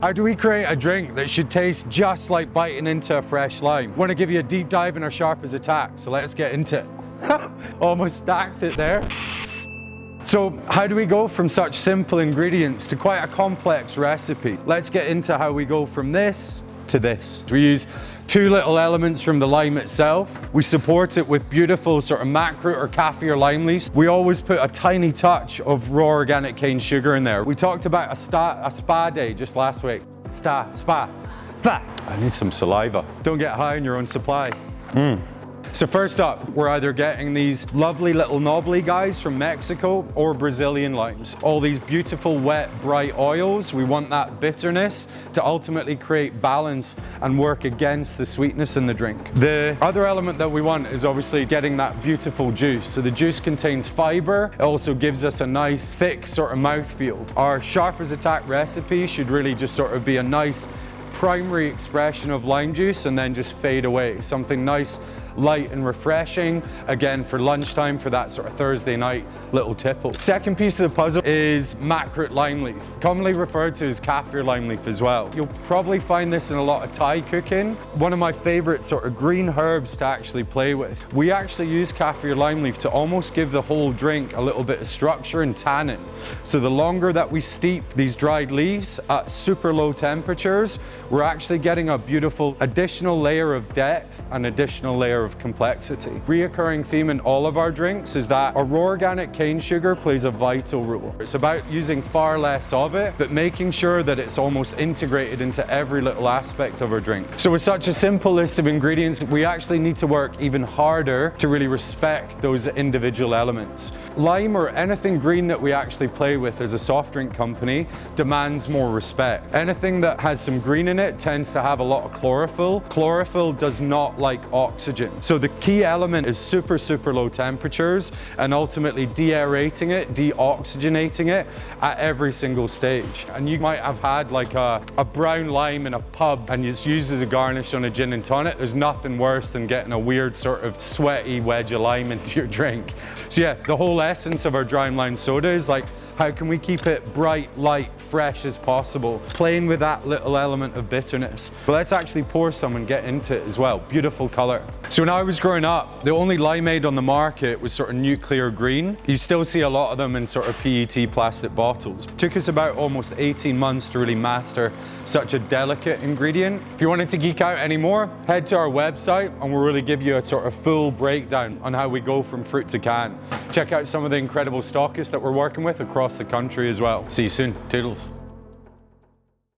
How do we create a drink that should taste just like biting into a fresh lime? Want to give you a deep dive in our Sharp as Attack, so let's get into it. Almost stacked it there. So how do we go from such simple ingredients to quite a complex recipe? Let's get into how we go from this to this. We use two little elements from the lime itself. We support it with beautiful sort of macroot or kaffir lime leaves. We always put a tiny touch of raw organic cane sugar in there. We talked about a spa day just last week. Spa. I need some saliva. Don't get high on your own supply. So first up, we're either getting these lovely little knobbly guys from Mexico or Brazilian limes. All these beautiful, wet, bright oils. We want that bitterness to ultimately create balance and work against the sweetness in the drink. The other element that we want is obviously getting that beautiful juice. So the juice contains fiber. It also gives us a nice, thick sort of mouthfeel. Our Sharp as Attack recipe should really just sort of be a nice primary expression of lime juice and then just fade away. Something nice, light and refreshing, again for lunchtime, for that sort of Thursday night little tipple. Second piece of the puzzle is macroot lime leaf, commonly referred to as kaffir lime leaf as well. You'll probably find this in a lot of Thai cooking. One of my favorite sort of green herbs to actually play with. We actually use kaffir lime leaf to almost give the whole drink a little bit of structure and tannin. So the longer that we steep these dried leaves at super low temperatures, we're actually getting a beautiful additional layer of depth, an additional layer of complexity. Reoccurring theme in all of our drinks is that our raw organic cane sugar plays a vital role. It's about using far less of it, but making sure that it's almost integrated into every little aspect of our drink. So with such a simple list of ingredients, we actually need to work even harder to really respect those individual elements. Lime or anything green that we actually play with as a soft drink company demands more respect. Anything that has some green in it tends to have a lot of chlorophyll. Chlorophyll does not like oxygen. So the key element is super low temperatures and ultimately de-aerating it, de-oxygenating it at every single stage. And you might have had like a brown lime in a pub and it's used as a garnish on a gin and tonic. There's nothing worse than getting a weird sort of sweaty wedge of lime into your drink. So yeah, the whole essence of our dry lime soda is like, how can we keep it bright, light, fresh as possible? Playing with that little element of bitterness. But let's actually pour some and get into it as well. Beautiful color. So when I was growing up, the only limeade on the market was sort of nuclear green. You still see a lot of them in sort of PET plastic bottles. It took us about almost 18 months to really master such a delicate ingredient. If you wanted to geek out anymore, head to our website and we'll really give you a sort of full breakdown on how we go from fruit to can. Check out some of the incredible stockists that we're working with across the country as well. See you soon. Toodles.